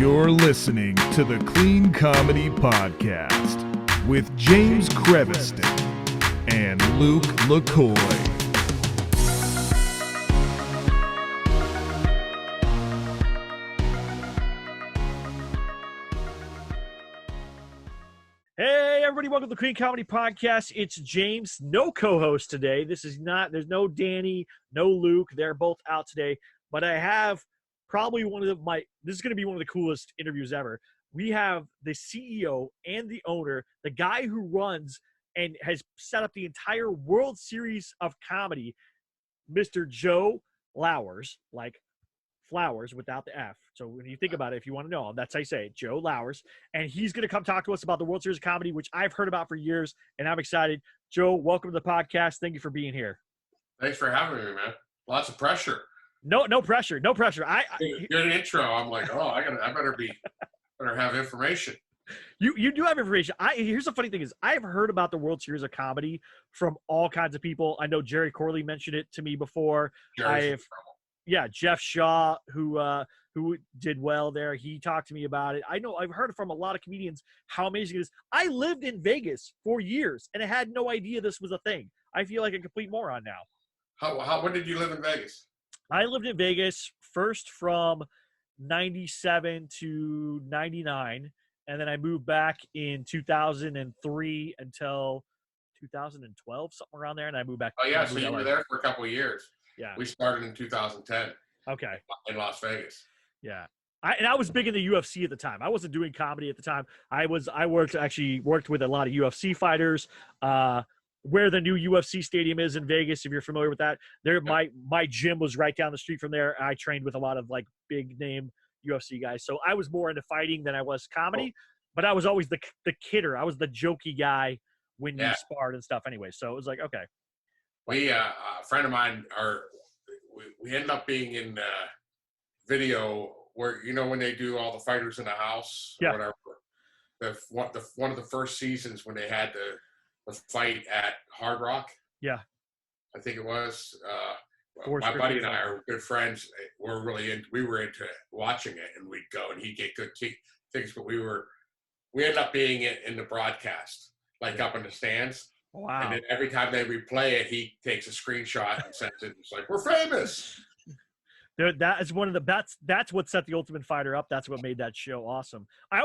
You're listening to the Clean Comedy Podcast with James Creviston and Luke LaCoy. Hey, everybody, welcome to the Clean Comedy Podcast. It's James, no co-host today. There's no Danny, no Luke. They're both out today. But I have probably this is going to be one of the coolest interviews ever. We have the CEO and the owner, the guy who runs and has set up the entire World Series of Comedy, Mr. Joe Lowers, like Flowers without the F. So when you think about it, if you want to know, that's how you say it, Joe Lowers. And he's going to come talk to us about the World Series of Comedy, which I've heard about for years, and I'm excited. Joe, welcome to the podcast. Thank you for being here. Thanks for having me, man. Lots of pressure. No pressure. No pressure. You're an intro. I'm like, I better have information. You do have information. Here's the funny thing is I've heard about the World Series of Comedy from all kinds of people. I know Jerry Corley mentioned it to me before. Jeff Shaw, who did well there. He talked to me about it. I know I've heard from a lot of comedians how amazing it is. I lived in Vegas for years and I had no idea this was a thing. I feel like a complete moron now. When did you live in Vegas? I lived in Vegas first from 97 to 99. And then I moved back in 2003 until 2012, something around there. And I moved back. Oh, yeah. So you were there for a couple of years. Yeah. We started in 2010. Okay. In Las Vegas. Yeah. I was big in the UFC at the time. I wasn't doing comedy at the time. I worked with a lot of UFC fighters. Where the new UFC stadium is in Vegas, if you're familiar with that, my gym was right down the street from there. I trained with a lot of like big name UFC guys. So I was more into fighting than I was comedy, but I was always the kidder. I was the jokey guy when we sparred and stuff anyway. So it was like, okay. A friend of mine, we ended up being in video where, when they do all the fighters in the house or whatever. One of the first seasons when they had the fight at Hard Rock. Yeah. I think it was. My buddy and I are good friends. We were into watching it, and we'd go, and he'd get good things. But we ended up being in the broadcast, like up in the stands. Wow. And then every time they replay it, he takes a screenshot and sends it. It's like, we're famous. That is that's what set the Ultimate Fighter up. That's what made that show awesome. I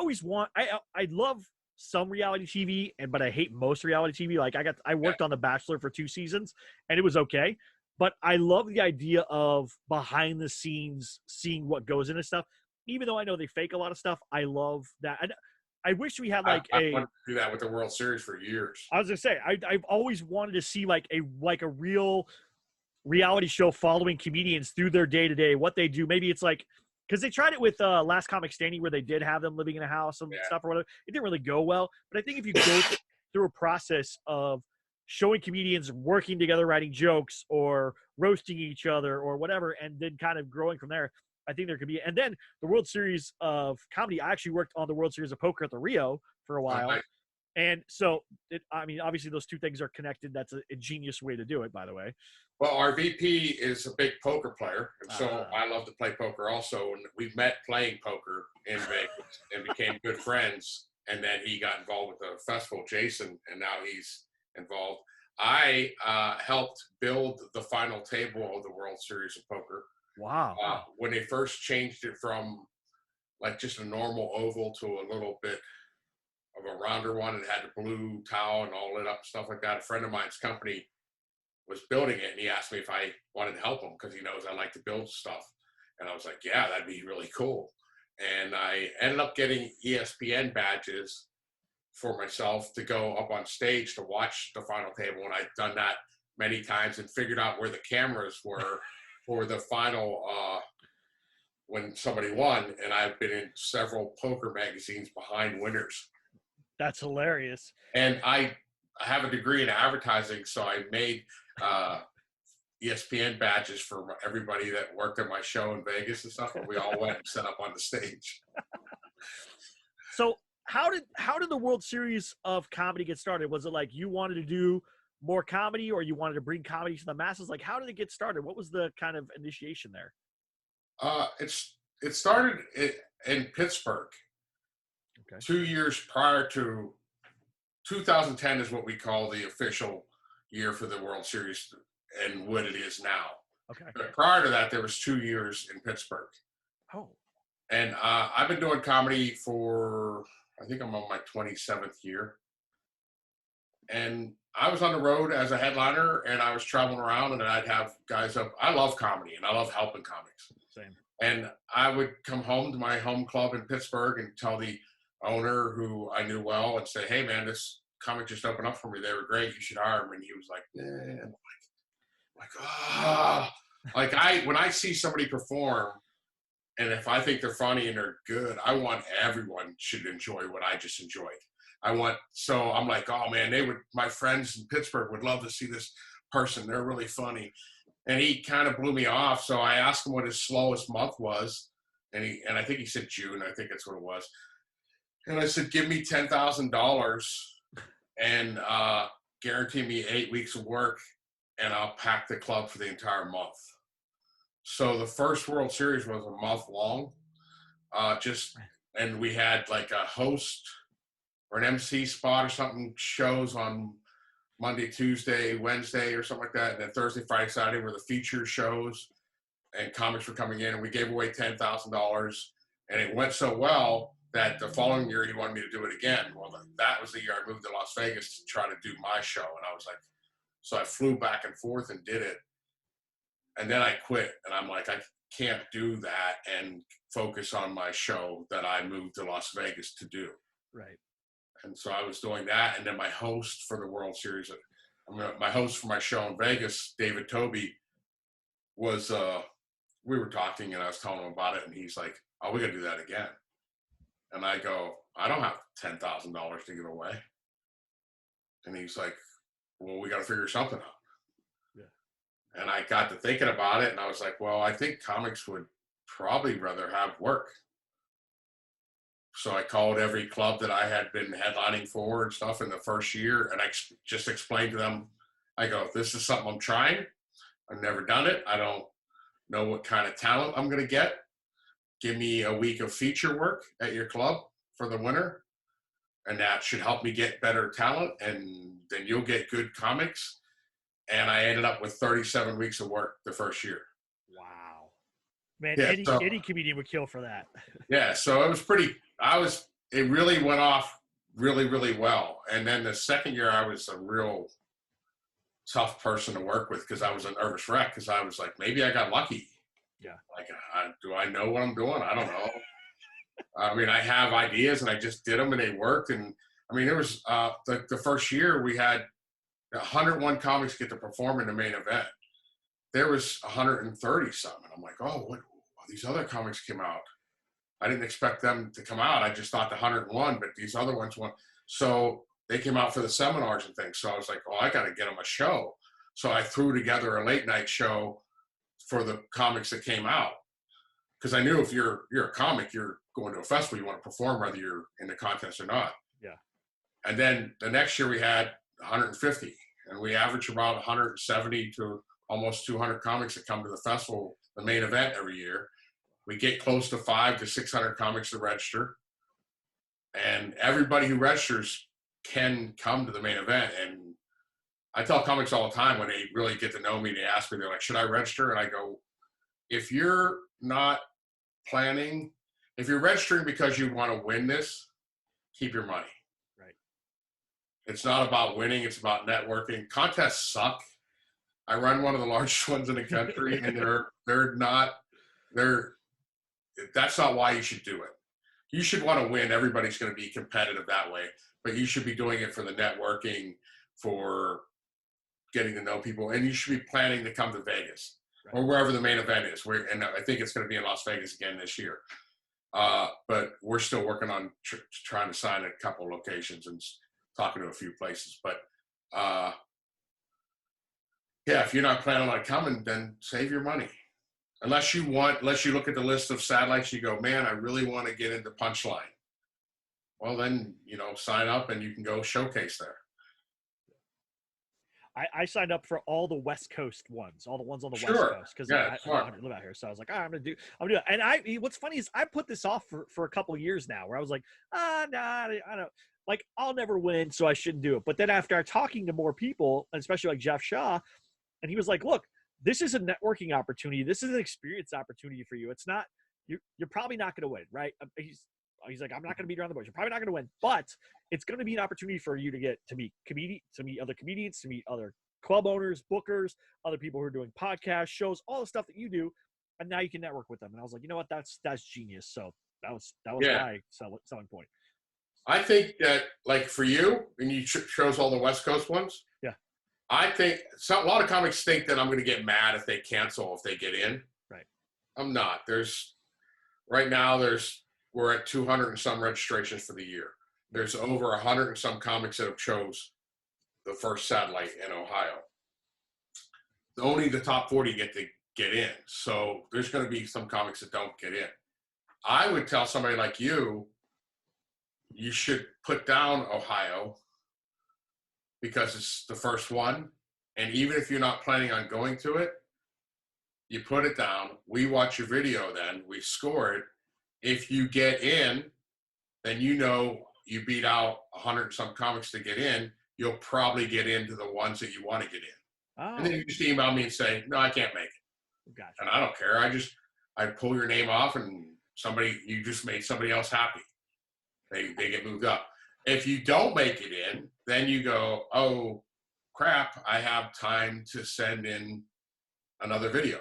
love some reality TV, but I hate most reality TV. Like I worked on The Bachelor for 2 seasons, and it was okay. But I love the idea of behind the scenes, seeing what goes into stuff. Even though I know they fake a lot of stuff, I love that. I wish we had I wanted to do that with the World Series for years. I was gonna say I've always wanted to see like a real reality show following comedians through their day to day, what they do. Maybe it's like because they tried it with Last Comic Standing where they did have them living in a house and stuff or whatever. It didn't really go well. But I think if you go through a process of showing comedians working together, writing jokes or roasting each other or whatever, and then kind of growing from there, I think there could be. And then the World Series of Comedy, I actually worked on the World Series of Poker at the Rio for a while. Nice. And so, obviously those two things are connected. That's a genius way to do it, by the way. Well, our VP is a big poker player, and so I love to play poker also. And we met playing poker in Vegas and became good friends. And then he got involved with the festival, Jason, and now he's involved. I helped build the final table of the World Series of Poker. Wow. When they first changed it from like just a normal oval to a little bit of a rounder one and had the blue towel and all lit up, stuff like that, a friend of mine's company was building it, and he asked me if I wanted to help him because he knows I like to build stuff. And I was like, yeah, that'd be really cool. And I ended up getting ESPN badges for myself to go up on stage to watch the final table. And I'd done that many times and figured out where the cameras were for the final when somebody won. And I've been in several poker magazines behind winners. That's hilarious. And I have a degree in advertising, so I made ESPN badges for everybody that worked at my show in Vegas and stuff, and we all went and set up on the stage. So how did the World Series of Comedy get started? Was it like you wanted to do more comedy, or you wanted to bring comedy to the masses? Like, how did it get started? What was the kind of initiation there? It started in Pittsburgh. Okay. 2 years prior to 2010 is what we call the official year for the World Series and what it is now. Okay. But prior to that, there was 2 years in Pittsburgh. Oh. And I've been doing comedy for, I think I'm on my 27th year. And I was on the road as a headliner, and I was traveling around, and I'd have guys up. I love comedy, and I love helping comics. Same. And I would come home to my home club in Pittsburgh and tell the owner, who I knew well, and say, "Hey, man, this comic just opened up for me. They were great. You should hire them." And he was like, "Man, when I see somebody perform, and if I think they're funny and they're good, I want everyone should enjoy what I just enjoyed. So I'm like, oh man, my friends in Pittsburgh would love to see this person. They're really funny." And he kind of blew me off. So I asked him what his slowest month was. And I think he said June. I think that's what it was. And I said, "Give me $10,000 and guarantee me 8 weeks of work, and I'll pack the club for the entire month." So the first World Series was a month long. And we had like a host or an MC spot or something, shows on Monday, Tuesday, Wednesday or something like that. And then Thursday, Friday, Saturday were the feature shows, and comics were coming in, and we gave away $10,000. And it went so well that the following year he wanted me to do it again. Well, that was the year I moved to Las Vegas to try to do my show. And I was like, so I flew back and forth and did it. And then I quit, and I'm like, I can't do that and focus on my show that I moved to Las Vegas to do. Right. And so I was doing that. And then my host for the World Series, my host for my show in Vegas, David Toby, was, we were talking, and I was telling him about it, and he's like, "Oh, we got to do that again." And I go, "I don't have $10,000 to give away." And he's like, "Well, we got to figure something out." Yeah. And I got to thinking about it, and I was like, well, I think comics would probably rather have work. So I called every club that I had been headlining for and stuff in the first year, and I just explained to them, I go, "This is something I'm trying. I've never done it. I don't know what kind of talent I'm going to get. Give me a week of feature work at your club for the winter, and that should help me get better talent, and then you'll get good comics." And I ended up with 37 weeks of work the first year. Wow. Man, Yeah, any comedian would kill for that. Yeah, so it was it really went off really, really well. And then the second year, I was a real tough person to work with because I was a nervous wreck, because I was like, maybe I got lucky. Yeah. Like, do I know what I'm doing? I don't know. I mean, I have ideas, and I just did them, and they worked. And I mean, it was the first year we had 101 comics get to perform in the main event. There was 130 something. I'm like, oh, what? These other comics came out. I didn't expect them to come out. I just thought the 101, but these other ones went. So they came out for the seminars and things. So I was like, oh, I got to get them a show. So I threw together a late night show for the comics that came out. Because I knew if you're a comic, you're going to a festival, you want to perform whether you're in the contest or not. Yeah. And then the next year we had 150, and we average about 170 to almost 200 comics that come to the festival, the main event every year. We get close to 500 to 600 comics to register, and everybody who registers can come to the main event. And I tell comics all the time when they really get to know me, they ask me, they're like, "Should I register?" And I go, if you're not planning, if you're registering because you want to win this, keep your money. Right. It's not about winning. It's about networking. Contests suck. I run one of the largest ones in the country, and that's not why you should do it. You should want to win. Everybody's going to be competitive that way, but you should be doing it for the networking, for getting to know people, and you should be planning to come to Vegas or wherever the main event is. And I think it's going to be in Las Vegas again this year. But we're still working on trying to sign a couple locations and talking to a few places. But yeah, if you're not planning on coming, then save your money. Unless you look at the list of satellites, you go, man, I really want to get into Punchline. Well, then, sign up and you can go showcase there. I signed up for all the West Coast ones, all the ones on the West Sure. Coast, because Yeah, I smart. don't live out here. So I was like, I'm gonna do it. And what's funny is I put this off for a couple of years now, where I was like, nah, I don't like, I'll never win, so I shouldn't do it. But then after talking to more people, especially like Jeff Shaw, and he was like, look, this is a networking opportunity. This is an experience opportunity for you. It's not, you're probably not going to win, right? He's like, I'm not going to beat around the bush. You're probably not going to win, but it's going to be an opportunity for you to get to meet other comedians, to meet other club owners, bookers, other people who are doing podcasts, shows, all the stuff that you do, and now you can network with them. And I was like, you know what, that's genius. So that was Yeah. my selling point. I think that, like, for you, and you chose all the West Coast ones. Yeah. I think a lot of comics think that I'm going to get mad if they cancel, if they get in. Right. I'm not. Right now we're at 200 and some registrations for the year. There's over 100 and some comics that have chose the first satellite in Ohio. Only the top 40 get to get in. So there's going to be some comics that don't get in. I would tell somebody like you should put down Ohio because it's the first one. And even if you're not planning on going to it, you put it down. We watch your video then. We score it. If you get in, then you beat out 100 and some comics to get in. You'll probably get into the ones that you want to get in. Oh, And then you just email me and say, no, I can't make it. gotcha. And I don't care. I pull your name off and you just made somebody else happy. They get moved up. If you don't make it in, then you go, oh, crap, I have time to send in another video.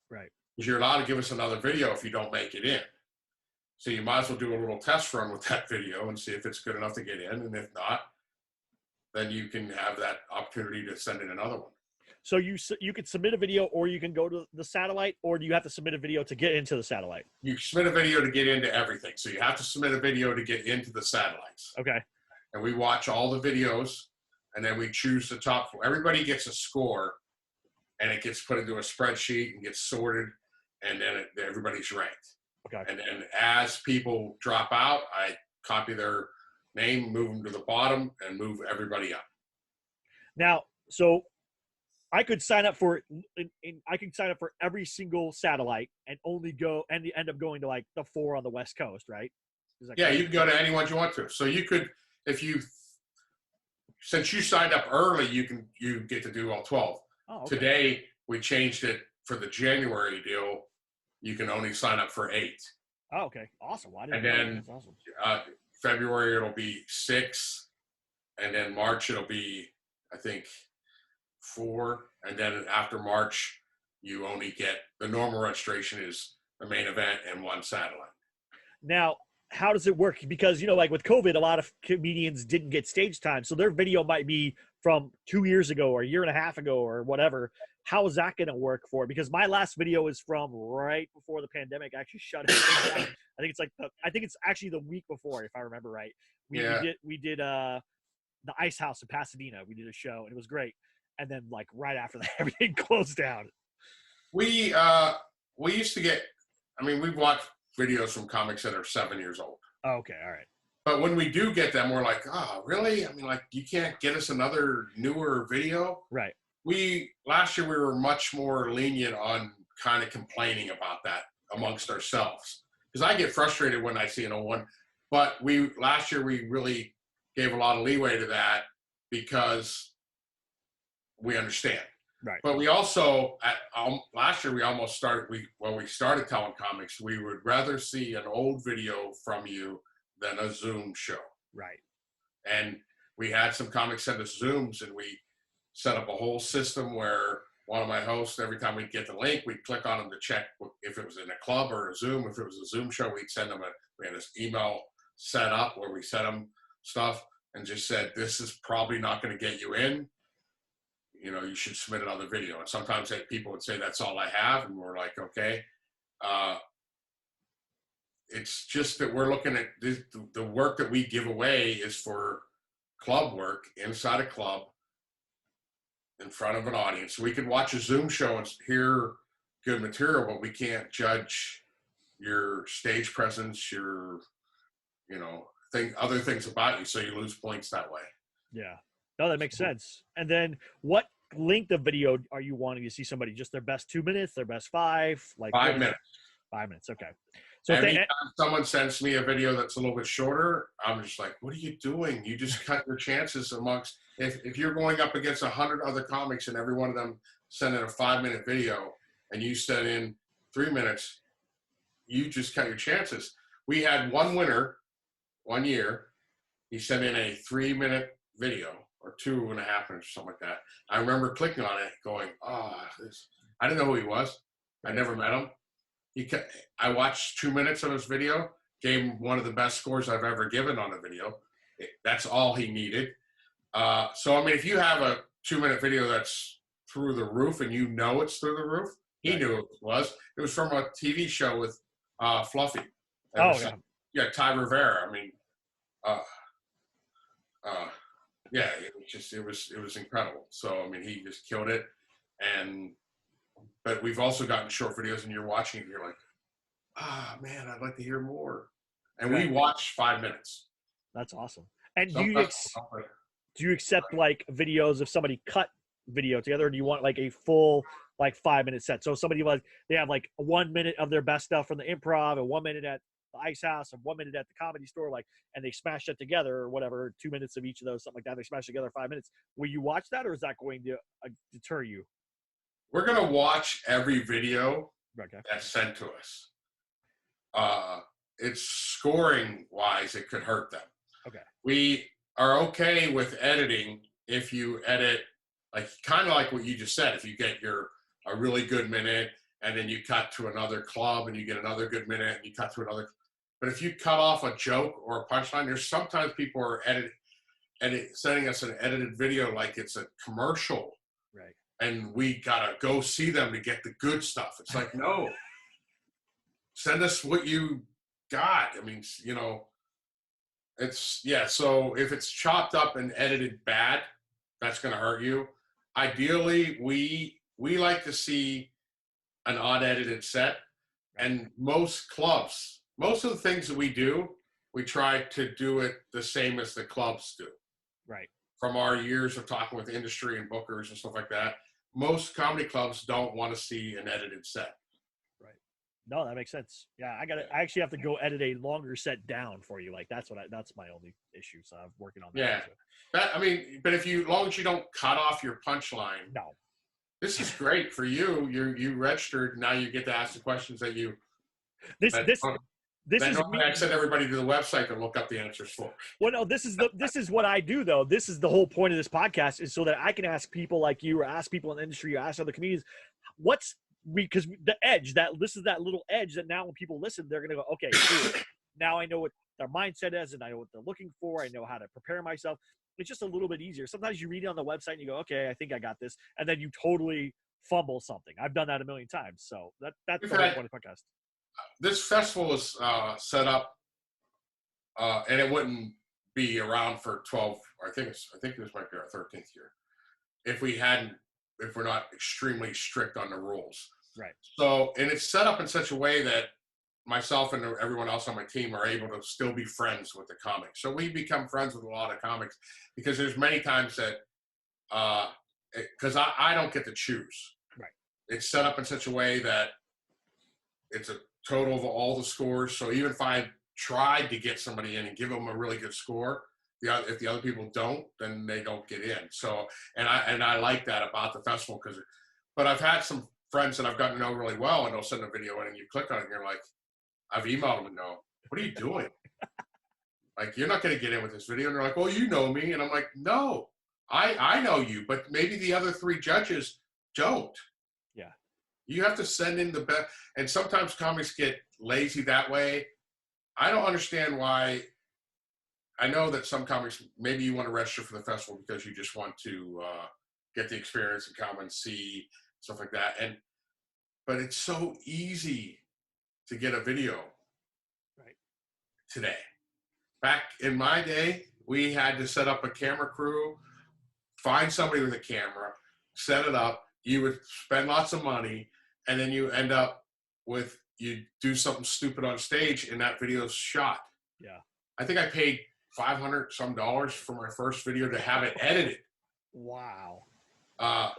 Right. Because you're allowed to give us another video if you don't make it in. So you might as well do a little test run with that video and see if it's good enough to get in. And if not, then you can have that opportunity to send in another one. So you could submit a video, or you can go to the satellite, or do you have to submit a video to get into the satellite? You submit a video to get into everything. So you have to submit a video to get into the satellites. Okay. And we watch all the videos, and then we choose the top four. Everybody gets a score, and it gets put into a spreadsheet and gets sorted, and then everybody's ranked. Okay. And as people drop out, I copy their name, move them to the bottom, and move everybody up. Now, so I could sign up for every single satellite and end up going to like the 4 on the West Coast, right? Yeah, you can go to any ones you want to. So you could, since you signed up early, you get to do all 12. Oh, okay. Today we changed it for the January deal. You can only sign up for 8. Oh, okay. Awesome. Well, and then that's awesome. February it'll be 6, and then March it'll be, I think, 4, and then after March you only get the normal registration is the main event and 1 satellite. Now, how does it work? Because like with COVID, a lot of comedians didn't get stage time, so their video might be from 2 years ago or a year and a half ago or whatever. How is that going to work for it? Because my last video is from right before the pandemic. I actually shut it down. I think it's actually the week before, if I remember right. We did the Ice House in Pasadena. We did a show and it was great. And then like right after that, everything closed down. We used to get, we've watched videos from comics that are 7 years old. Oh, okay. All right. But when we do get them, we're like, oh, really? You can't get us another newer video? Right. Last year we were much more lenient on kind of complaining about that amongst ourselves. Because I get frustrated when I see an old one. But last year we really gave a lot of leeway to that because we understand. Right. But we also, last year we almost started, when we started telling comics, we would rather see an old video from you than a Zoom show. Right. And we had some comics send us Zooms, and we set up a whole system where one of my hosts, every time we'd get the link, we'd click on them to check if it was in a club or a Zoom. If it was a Zoom show, we'd send them we had this email set up where we sent them stuff and just said, this is probably not going to get you in. You should submit another video. And sometimes people would say, that's all I have. And we're like, okay. It's just that we're looking at the work that we give away is for club work inside a club in front of an audience. We can watch a Zoom show and hear good material, but we can't judge your stage presence, your, other things about you. So you lose points that way. Yeah. No, that makes sense. And then what length of video are you wanting to see somebody? Just their best 2 minutes, their best 5? Like 5 minutes. 5 minutes. Okay. So if Anytime someone sends me a video that's a little bit shorter, I'm just like, what are you doing? You just cut your chances amongst, if you're going up against 100 other comics and every one of them send in a 5-minute video and you send in 3 minutes, you just cut your chances. We had one winner one year. He sent in a 3-minute video or 2.5 minutes or something like that. I remember clicking on it going, I didn't know who he was. I never met him. I watched 2 minutes of his video, gave him one of the best scores I've ever given on a video. That's all he needed. So, I mean, if you have a 2-minute video that's through the roof and you know it's through the roof, he knew it was. It was from a TV show with Fluffy. Yeah, Ty Rivera. I mean, yeah, it was incredible. So, I mean, he just killed it. But we've also gotten short videos and you're watching it and you're like, man, I'd like to hear more. And we watch 5 minutes. That's awesome. And do you accept like videos if somebody cut video together, or do you want like a full like 5-minute set? So somebody they have like 1 minute of their best stuff from the improv and 1 minute at the Ice House and 1 minute at the Comedy Store, and they smash it together or whatever, 2 minutes of each of those, something like that. They smash together 5 minutes. Will you watch that, or is that going to deter you? We're going to watch every video that's sent to us. It's scoring wise, it could hurt them. Okay. We are okay with editing if you edit, like kind of like what you just said. If you get a really good minute and then you cut to another club and you get another good minute and you cut to another. But if you cut off a joke or a punchline, there's sometimes people are sending us an edited video like it's a commercial. Right. And we gotta go see them to get the good stuff. It's like, no, send us what you got. I mean, so if it's chopped up and edited bad, that's gonna hurt you. Ideally, we like to see an unedited set. And most clubs, most of the things that we do, we try to do it the same as the clubs do. Right. From our years of talking with industry and bookers and stuff like that, most comedy clubs don't want to see an edited set. Right. No, that makes sense. Yeah, I actually have to go edit a longer set down for you. Like that's my only issue. So I'm working on that. Yeah. But as long as you don't cut off your punchline. No. This is great for you. You registered. Now you get to ask the questions that you. This is me. I sent everybody to the website to look up the answers for. Well, no, this is what I do though. This is the whole point of this podcast, is so that I can ask people like you, or ask people in the industry, or ask other comedians, because the edge, this is that little edge that now when people listen, they're gonna go, okay, cool. Now I know what their mindset is and I know what they're looking for. I know how to prepare myself. It's just a little bit easier. Sometimes you read it on the website and you go, okay, I think I got this, and then you totally fumble something. I've done that a million times. So that's the whole point of the podcast. This festival was set up, and it wouldn't be around for 12. I think this might be our 13th year, if we're not extremely strict on the rules. Right. So, and it's set up in such a way that myself and everyone else on my team are able to still be friends with the comics. So we become friends with a lot of comics because there's many times that, because I don't get to choose. Right. It's set up in such a way that it's a total of all the scores. So even if I tried to get somebody in and give them a really good score, if the other people don't, then they don't get in. So, and I like that about the festival but I've had some friends that I've gotten to know really well, and they'll send a video in and you click on it and you're like, I've emailed them and go, what are you doing? Like, you're not going to get in with this video. And they're like, well, you know me. And I'm like, no, I know you, but maybe the other 3 judges don't. Yeah. You have to send in the best. And sometimes comics get lazy that way. I don't understand why. I know that some comics, maybe you want to register for the festival because you just want to get the experience and come and see stuff like that. But it's so easy to get a video today. Back in my day, we had to set up a camera crew, find somebody with a camera, set it up. You would spend lots of money, and then you end up with, you do something stupid on stage and that video's shot. Yeah. I think I paid $500 some for my first video to have it edited. Wow. I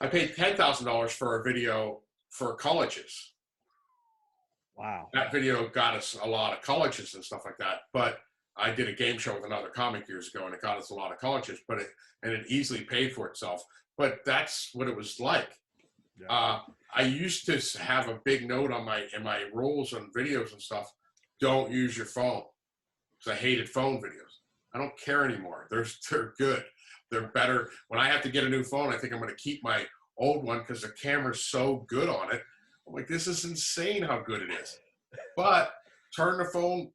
paid $10,000 for a video for colleges. Wow. That video got us a lot of colleges and stuff like that. But I did a game show with another comic years ago, and it got us a lot of colleges. But it easily paid for itself. But that's what it was like. Yeah. I used to have a big note on in my rules on videos and stuff. Don't use your phone, because I hated phone videos. I don't care anymore. They're good. They're better. When I have to get a new phone, I think I'm going to keep my old one because the camera's so good on it. I'm like, this is insane how good it is. But turn the phone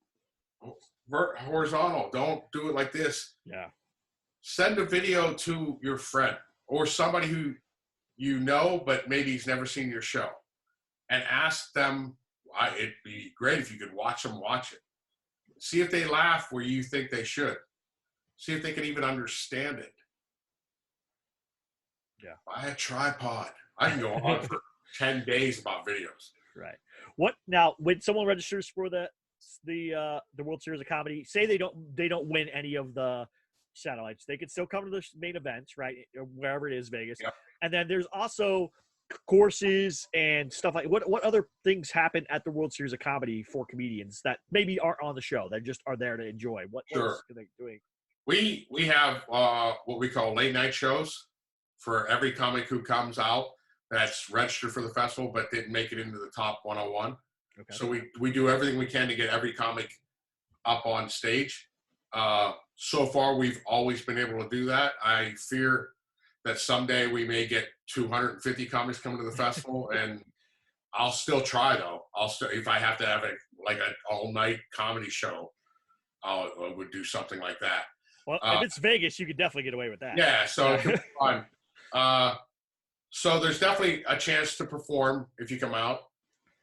horizontal. Don't do it like this. Yeah. Send a video to your friend or somebody who you know, but maybe he's never seen your show, and ask them. It'd be great if you could watch it. See if they laugh where you think they should. See if they can even understand it. Yeah. Buy a tripod. I can go on for 10 days about videos. Right. What now? When someone registers for the World Series of Comedy, say they don't win any of the satellites, they could still come to the main events, right? Wherever it is, Vegas. Yep. And then there's also courses and stuff like what other things happen at the World Series of Comedy for comedians that maybe aren't on the show, that just are there to enjoy? What else are they doing? We have what we call late night shows for every comic who comes out that's registered for the festival but didn't make it into the top 101. Okay. So we do everything we can to get every comic up on stage. So far, we've always been able to do that. I fear that someday we may get 250 comics coming to the festival, and I'll still try though. If I have to have an all-night comedy show, I would do something like that. Well, if it's Vegas, you could definitely get away with that. Yeah, so it could be fun. So there's definitely a chance to perform if you come out.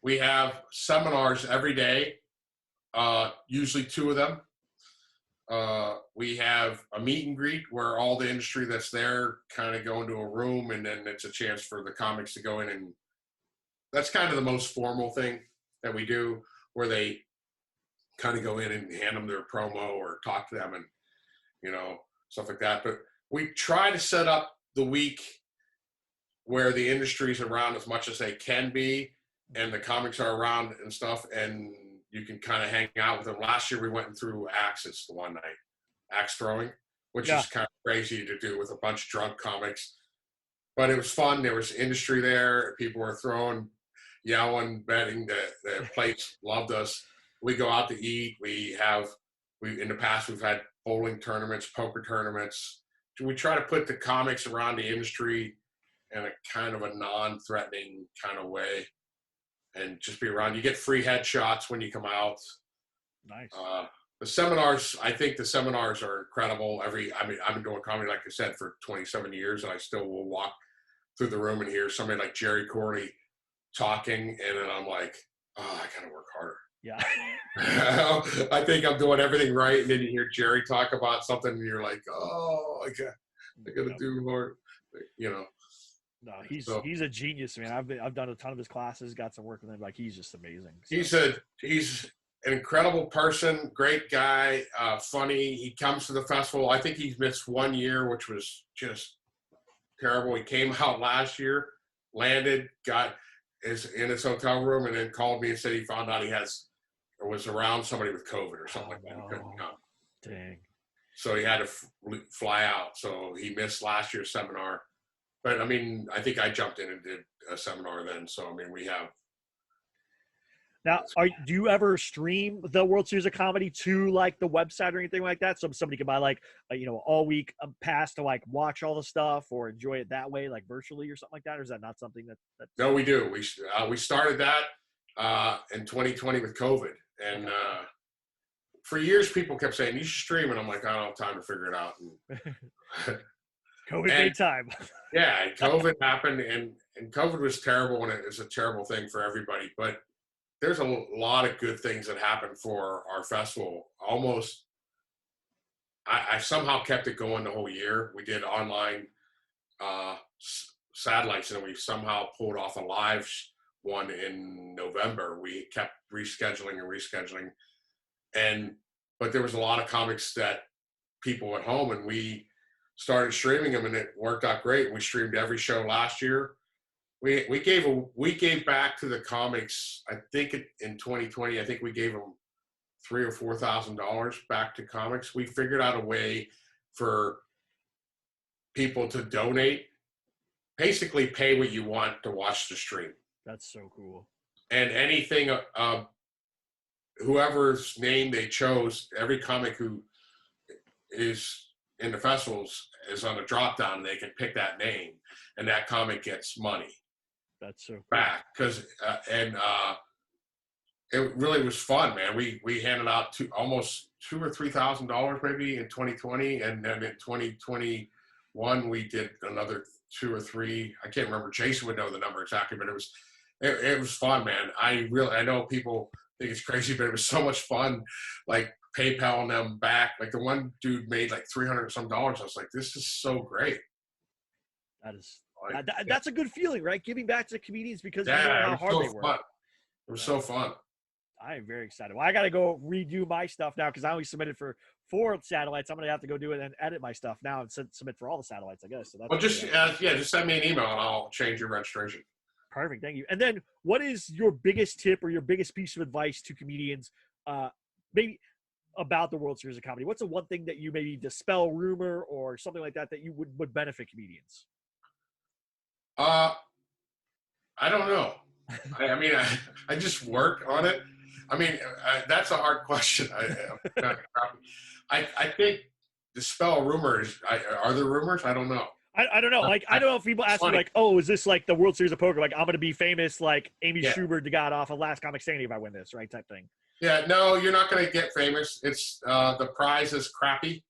We have seminars every day, usually 2 of them. We have a meet and greet where all the industry that's there kind of go into a room, and then it's a chance for the comics to go in, and that's kind of the most formal thing that we do, where they kind of go in and hand them their promo or talk to them and, stuff like that. But we try to set up the week where the industry's around as much as they can be, and the comics are around and stuff, and you can kind of hang out with them. Last year we went through axes the one night, axe throwing, which is kind of crazy to do with a bunch of drunk comics. But it was fun. There was industry there. People were throwing, yelling, betting. The place loved us. We go out to eat. In the past, we've had bowling tournaments, poker tournaments. We try to put the comics around the industry in a kind of a non-threatening kind of way, and just be around. You get free headshots when you come out. Nice. The seminars, I think the seminars are incredible. I've been doing comedy, like I said, for 27 years, and I still will walk through the room and hear somebody like Jerry Corley talking, and then I'm like, oh, I gotta work harder. Yeah. I think I'm doing everything right, and then you hear Jerry talk about something, and you're like, oh, I gotta do more, No, he's a genius, man. I've done a ton of his classes, got some work with him. Like, he's just amazing. So. He's an incredible person, great guy, funny. He comes to the festival. I think he's missed 1 year, which was just terrible. He came out last year, landed, is in his hotel room, and then called me and said he found out was around somebody with COVID or something like that. He couldn't come. Dang. So he had to fly out. So he missed last year's seminar. But, I think I jumped in and did a seminar then. So, we have. Now, do you ever stream the World Series of Comedy to, like, the website or anything like that? So somebody can buy, like, all week pass to, like, watch all the stuff or enjoy it that way, like, virtually or something like that? Or is that not something that No, we do. We started that in 2020 with COVID. And for years, people kept saying, you should stream. And I'm like, I don't have time to figure it out. COVID made time. Yeah, COVID happened, and COVID was terrible, and it was a terrible thing for everybody. But there's a lot of good things that happened for our festival. Almost, I somehow kept it going the whole year. We did online satellites, and we somehow pulled off a live one in November. We kept rescheduling, but there was a lot of comics that people at home, and we started streaming them, and it worked out great. We streamed every show last year. We gave back to the comics. I think in 2020, I think we gave them $3,000 or $4,000 back to comics. We figured out a way for people to donate, basically pay what you want to watch the stream. That's so cool. And anything, whoever's name they chose, every comic who is in the festivals is on a drop down. They can pick that name, and that comic gets money. That's so cool. Back because it really was fun, man. We handed out almost $2,000 or $3,000 maybe in 2020, and then in 2021 we did another 2 or 3. I can't remember. Jason would know the number exactly, but it was fun, man. I know people think it's crazy, but it was so much fun. Like PayPaling them back. Like the one dude made like $300 and some. I was like, this is so great. That is. That's a good feeling, right? Giving back to comedians because you know how hard they work. Fun. It was so fun. I am very excited. Well, I got to go redo my stuff now because I only submitted for 4 satellites. I'm going to have to go do it and edit my stuff now and submit for all the satellites, I guess. So that's just send me an email and I'll change your registration. Perfect. Thank you. And then what is your biggest tip or your biggest piece of advice to comedians maybe about the World Series of Comedy? What's the one thing that you maybe dispel rumor or something like that you would benefit comedians? I don't know. I mean, I just work on it. I mean, that's a hard question. I think dispel rumors. Are there rumors? I don't know. I don't know. Like, I don't know if people ask me, like, oh, is this like the World Series of Poker? Like, I'm going to be famous like Amy Schumer got off of Last Comic Standing if I win this, right? Type thing. Yeah, no, you're not going to get famous. It's the prize is crappy.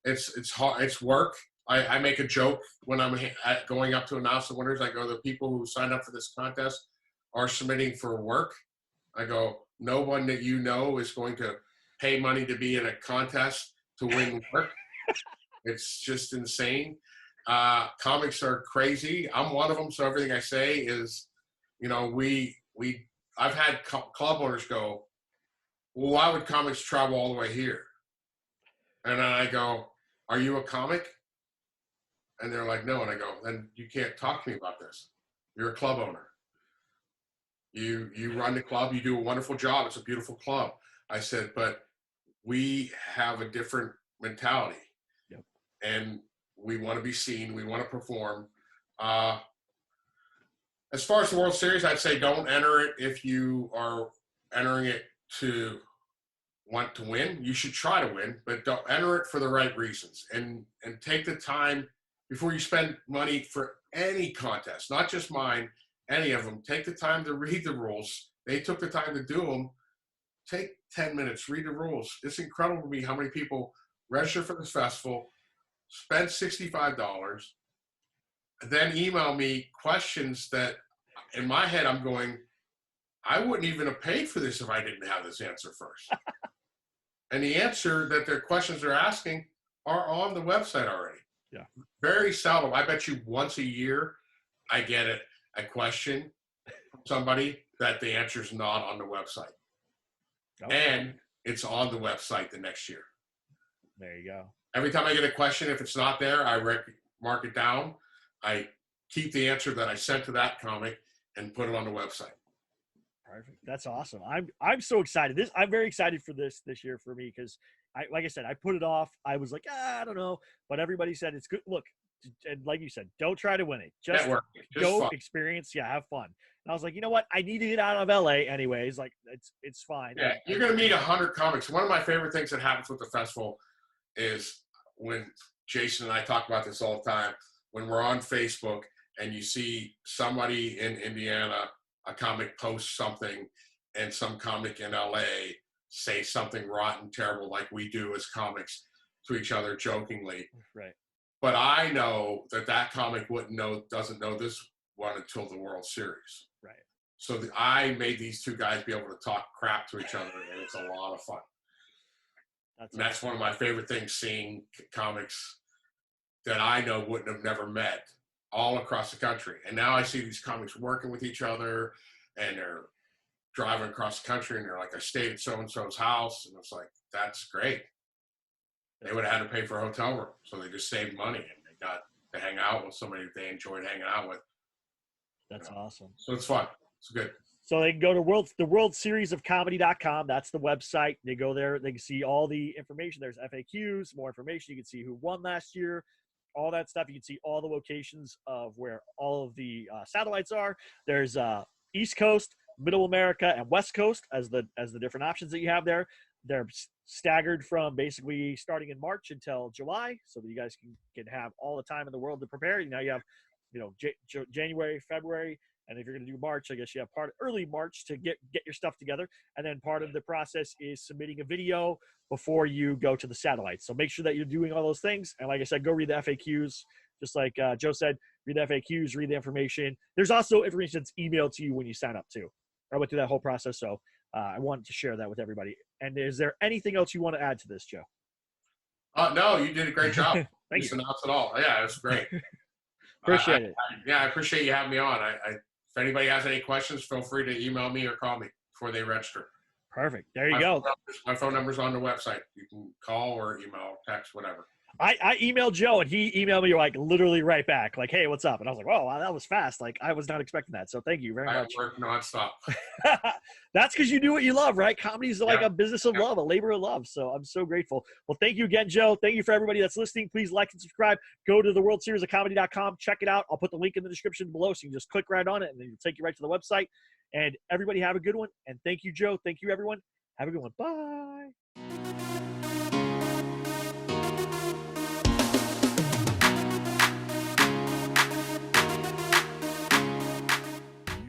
It's hard. It's work. I make a joke when I'm going up to announce the winners. I go, the people who signed up for this contest are submitting for work. I go, no one that you know is going to pay money to be in a contest to win work. It's just insane. Comics are crazy. I'm one of them, so everything I say is, you know, I've had club owners go, well, why would comics travel all the way here? And then I go, are you a comic? And they're like, no. And I go, then you can't talk to me about this. You're a club owner. You run the club. You do a wonderful job. It's a beautiful club. I said, but we have a different mentality. Yep. And we want to be seen. We want to perform. As far as the World Series, I'd say don't enter it if you are entering it to want to win. You should try to win, but don't enter it for the right reasons. And take the time before you spend money for any contest, not just mine, any of them. Take the time to read the rules. They took the time to do them. Take 10 minutes, read the rules. It's incredible to me how many people register for this festival, spend $65, then email me questions that in my head I'm going, I wouldn't even have paid for this if I didn't have this answer first. And the answer that their questions they're asking are on the website already. Yeah. Very seldom. I bet you once a year I get a question from somebody that the answer is not on the website. Okay. And it's on the website the next year. There you go. Every time I get a question, if it's not there, I mark it down. I keep the answer that I sent to that comic and put it on the website. Perfect. That's awesome. I'm so excited. I'm very excited for this year for me because like I said, I put it off. I was like, I don't know, but everybody said it's good. Look, and like you said, don't try to win it. Just go experience. Yeah, have fun. And I was like, you know what? I need to get out of LA anyways. Like it's fine. Yeah, you're gonna meet 100 comics. One of my favorite things that happens with the festival is when Jason and I talk about this all the time. When we're on Facebook and you see somebody in Indiana, a comic posts something, and some comic in LA say something rotten, terrible, like we do as comics to each other jokingly. Right. But I know that comic doesn't know this one until the World Series. Right. So I made these two guys be able to talk crap to each other, and it's a lot of fun. That's one of my favorite things, seeing comics that I know wouldn't have never met all across the country. And now I see these comics working with each other, and they're driving across the country, and they're like, I stayed at so-and-so's house. And it's like, that's great. they would have had to pay for a hotel room. So they just saved money and they got to hang out with somebody that they enjoyed hanging out with. That's awesome. So it's fun. It's good. So they can go to the World Series of Comedy.com. That's the website. They go there. They can see all the information. There's FAQs, more information. You can see who won last year, all that stuff. You can see all the locations of where all of the satellites are. There's East Coast, Middle America, and West Coast as the different options that you have there. They're staggered from basically starting in March until July, so that you guys can have all the time in the world to prepare. Now you have, January, February. And if you're going to do March, I guess you have early March to get your stuff together. And then part of the process is submitting a video before you go to the satellites. So make sure that you're doing all those things. And like I said, go read the FAQs. Just like Joe said, read the FAQs, read the information. There's also information that's emailed to you when you sign up too. I went through that whole process. So I wanted to share that with everybody. And is there anything else you want to add to this, Joe? No, you did a great job. Thank you. Just announced it all. Yeah, it was great. Appreciate it. I appreciate you having me on. If anybody has any questions, feel free to email me or call me before they register. Perfect. There you go. My phone number's on the website. You can call or email, text, whatever. I emailed Joe, and he emailed me like literally right back, like, "Hey, what's up?" And I was like, "Whoa, wow, that was fast! Like, I was not expecting that." So thank you very much. I work nonstop. That's because you do what you love, right? Comedy is like a business of love, a labor of love. So I'm so grateful. Well, thank you again, Joe. Thank you for everybody that's listening. Please like and subscribe. Go to the World Series of Comedy.com. Check it out. I'll put the link in the description below, so you can just click right on it, and then it'll take you right to the website. And everybody have a good one. And thank you, Joe. Thank you, everyone. Have a good one. Bye.